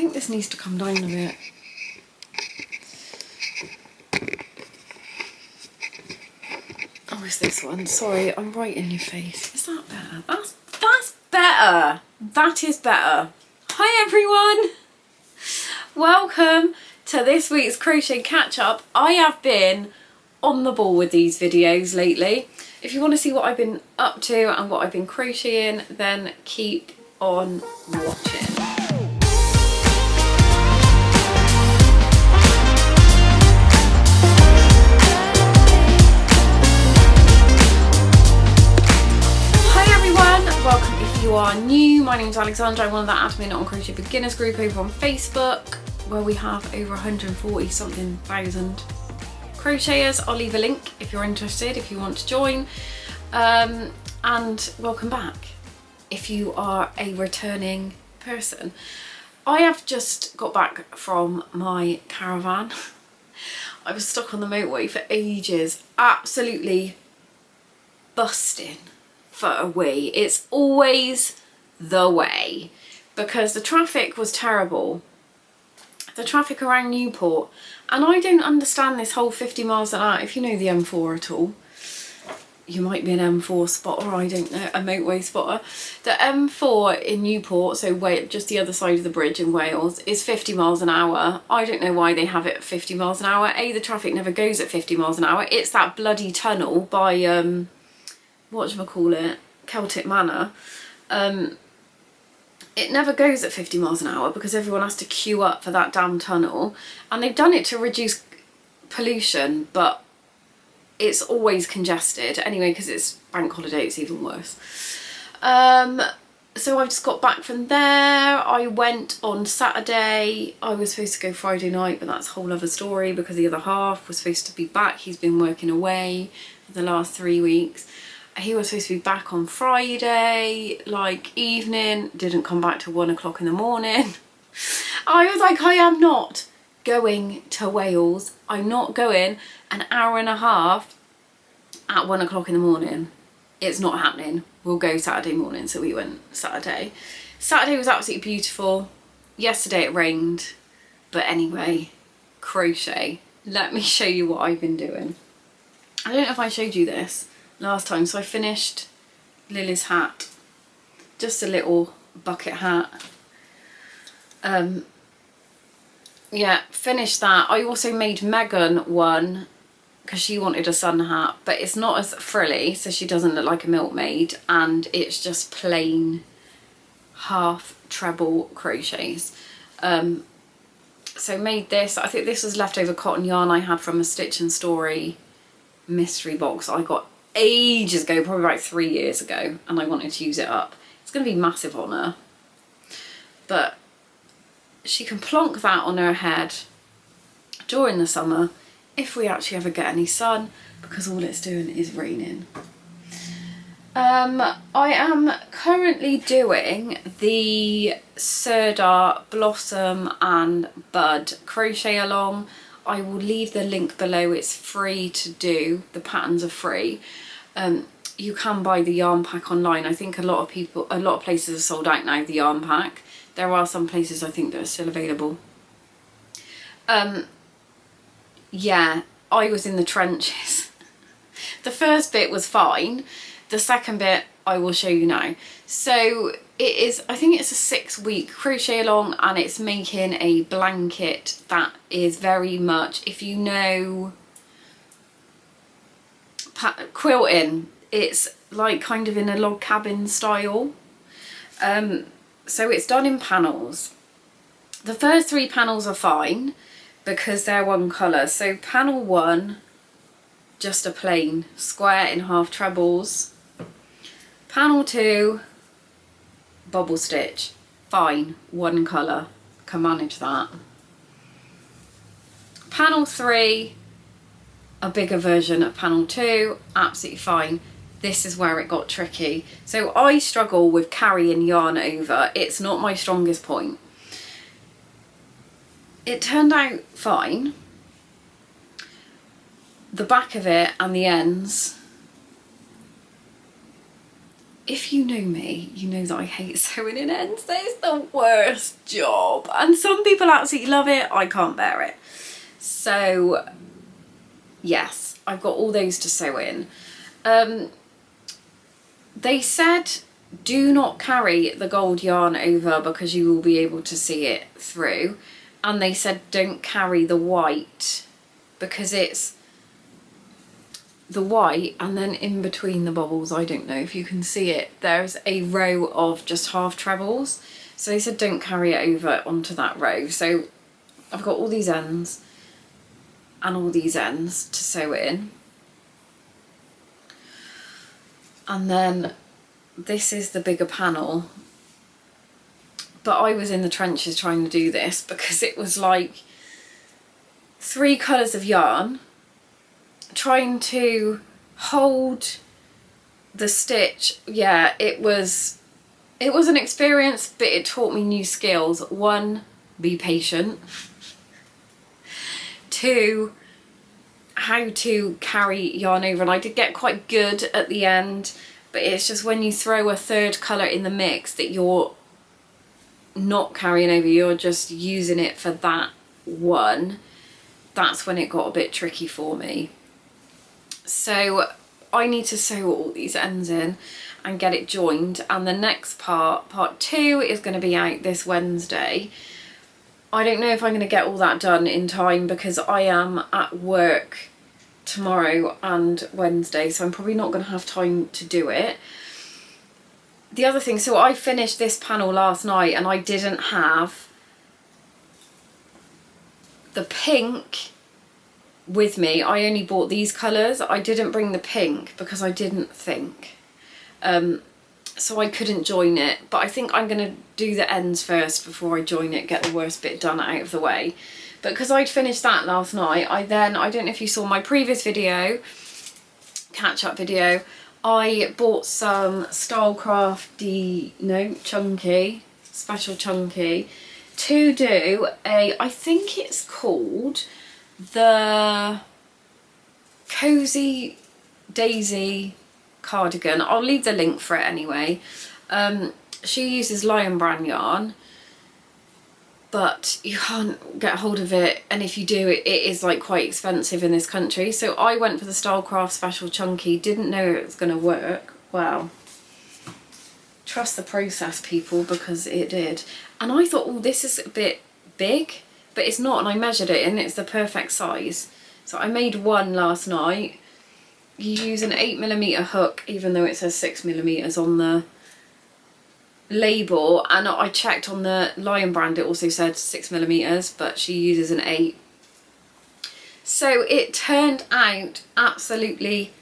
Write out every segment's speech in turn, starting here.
think this needs to come down a bit. Oh, it's this one. Sorry, I'm right in your face. Is that better? That's better. That is better. Hi everyone. Welcome to this week's Crochet Catch Up. I have been on the ball with these videos lately. If you want to see what I've been up to and what I've been crocheting, then keep on watching. Welcome if you are new. My name is Alexandra. I'm one of the admin on Crochet Beginners group over on Facebook, where we have over 140 something thousand crocheters. I'll leave a link if you're interested, if you want to join. And welcome back if you are a returning person. I have just got back from my caravan. I was stuck on the motorway for ages, absolutely busting for a wee. It's always the way because the traffic was terrible. The traffic around Newport, and I don't understand this whole 50 miles an hour. If you know the M4 at all, you might be an M4 spotter, I don't know, a motorway spotter. The M4 in Newport, so just the other side of the bridge in Wales, is 50 miles an hour. I don't know why they have it at 50 miles an hour. A, the traffic never goes at 50 miles an hour. It's that bloody tunnel by whatchamacallit, Celtic Manor. It never goes at 50 miles an hour because everyone has to queue up for that damn tunnel, and they've done it to reduce pollution, but it's always congested anyway because it's bank holiday. It's even worse. So I just got back from there. I went on Saturday. I was supposed to go Friday night, but that's a whole other story because the other half was supposed to be back. He's been working away for the last 3 weeks. He was supposed to be back on Friday, like evening, didn't come back till 1 o'clock in the morning. I was like, I am not going to Wales. I'm not going an hour and a half at 1 o'clock in the morning. It's not happening. We'll go Saturday morning. So we went Saturday. Saturday was absolutely beautiful. Yesterday it rained. But anyway, crochet. Let me show you what I've been doing. I don't know if I showed you this last time. So I finished Lily's hat, just a little bucket hat. Yeah, finished that. I also made Megan one because she wanted a sun hat, but it's not as frilly, so she doesn't look like a milkmaid, and it's just plain half treble crochets. So made this. I think this was leftover cotton yarn I had from a Stitch and Story mystery box I got ages ago, probably about 3 years ago, and I wanted to use it up. It's going to be massive on her, but she can plonk that on her head during the summer if we actually ever get any sun, because all it's doing is raining. I am currently doing the Sirdar Blossom and Bud Crochet Along. I will leave the link below. It's free to do. The patterns are free. You can buy the yarn pack online. I think a lot of places are sold out now, the yarn pack. There are some places I think that are still available. Yeah, I was in the trenches. The first bit was fine. The second bit I will show you now. So it is, I think it's a 6-week crochet along, and it's making a blanket that is very much, if you know quilting, it's like kind of in a log cabin style. So it's done in panels. The first 3 panels are fine because they're one colour. So panel 1, just a plain square in half trebles. Panel 2, bubble stitch, fine, one colour, can manage that. Panel 3, a bigger version of panel 2, absolutely fine. This is where it got tricky. So I struggle with carrying yarn over. It's not my strongest point. It turned out fine. The back of it and the ends, if you know me, you know that I hate sewing in ends. That is the worst job. And some people absolutely love it. I can't bear it. So yes, I've got all those to sew in. They said do not carry the gold yarn over because you will be able to see it through. And they said don't carry the white because it's the white, and then in between the bobbles, I don't know if you can see it, there's a row of just half trebles. So they said don't carry it over onto that row. So I've got all these ends and all these ends to sew in. And then this is the bigger panel. But I was in the trenches trying to do this because it was like 3 colours of yarn, trying to hold the stitch. Yeah, it was an experience, but it taught me new skills. 1, be patient. 2, how to carry yarn over, and I did get quite good at the end, but it's just when you throw a 3rd colour in the mix that you're not carrying over, you're just using it for that one. That's when it got a bit tricky for me. So I need to sew all these ends in and get it joined, and the next part 2 is going to be out this Wednesday. I don't know if I'm going to get all that done in time because I am at work tomorrow and Wednesday, so I'm probably not going to have time to do it. The other thing, so I finished this panel last night and I didn't have the pink with me. I only bought these colours. I didn't bring the pink because I didn't think. So I couldn't join it, but I think I'm going to do the ends first before I join it, get the worst bit done out of the way. But because I'd finished that last night, I don't know if you saw my previous video, catch up video, I bought some chunky, special chunky, to do I think it's called the Cosy Daisy cardigan. I'll leave the link for it anyway. She uses Lion Brand yarn, but you can't get hold of it, and if you do, it is like quite expensive in this country. So I went for the Stylecraft Special Chunky, didn't know it was going to work. Well, trust the process, people, because it did. And I thought, oh, this is a bit big, but it's not, and I measured it and it's the perfect size. So I made one last night. You use an 8mm hook, even though it says 6mm on the label, and I checked on the Lion Brand, it also said 6mm, but she uses an 8. So it turned out absolutely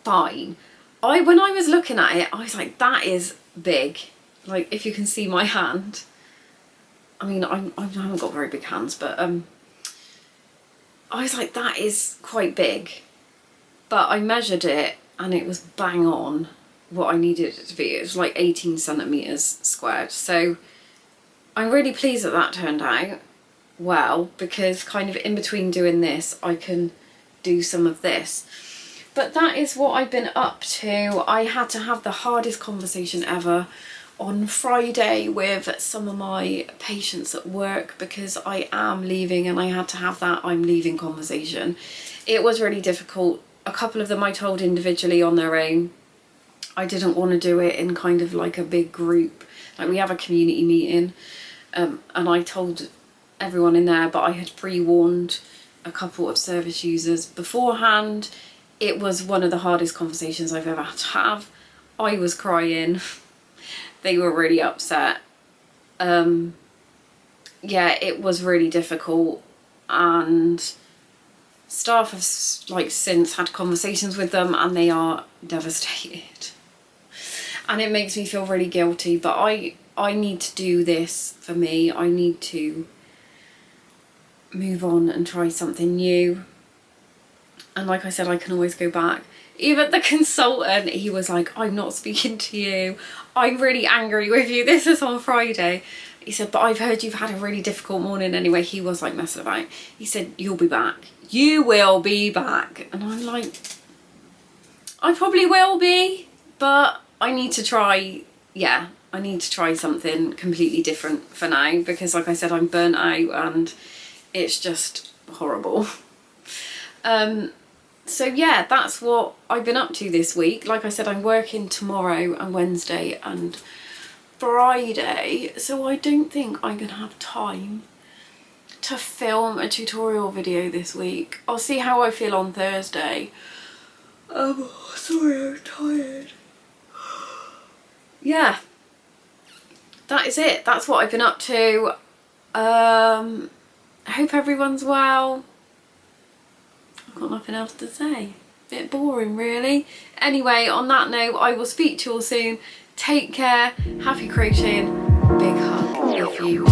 fine. When I was looking at it, I was like, that is big. Like, if you can see my hand, I mean, I haven't got very big hands, but I was like, that is quite big. But I measured it and it was bang on what I needed it to be. It was like 18cm squared. So I'm really pleased that that turned out well, because kind of in between doing this, I can do some of this. But that is what I've been up to. I had to have the hardest conversation ever on Friday with some of my patients at work, because I am leaving and I had to have that I'm leaving conversation. It was really difficult. A couple of them I told individually on their own. I didn't want to do it in kind of like a big group. Like, we have a community meeting, and I told everyone in there, but I had pre-warned a couple of service users beforehand. It was one of the hardest conversations I've ever had to have. I was crying. They were really upset. Yeah, it was really difficult, and staff have like since had conversations with them and they are devastated. And it makes me feel really guilty, but I need to do this for me. I need to move on and try something new. And like I said, I can always go back. Even the consultant, he was like, I'm not speaking to you. I'm really angry with you. This is on Friday. He said, but I've heard you've had a really difficult morning anyway. He was like messing about. He said, you'll be back. You will be back. And I'm like, I probably will be, but I need to try, yeah, I need to try something completely different for now, because like I said, I'm burnt out and it's just horrible. So yeah, that's what I've been up to this week. Like I said, I'm working tomorrow and Wednesday and Friday, so I don't think I'm gonna have time to film a tutorial video this week. I'll see how I feel on Thursday. Sorry, I'm tired. Yeah, that is it. That's what I've been up to. I hope everyone's well. I've got nothing else to say. Bit boring, really. Anyway, on that note, I will speak to you all soon. Take care. Happy crocheting. Big hug if you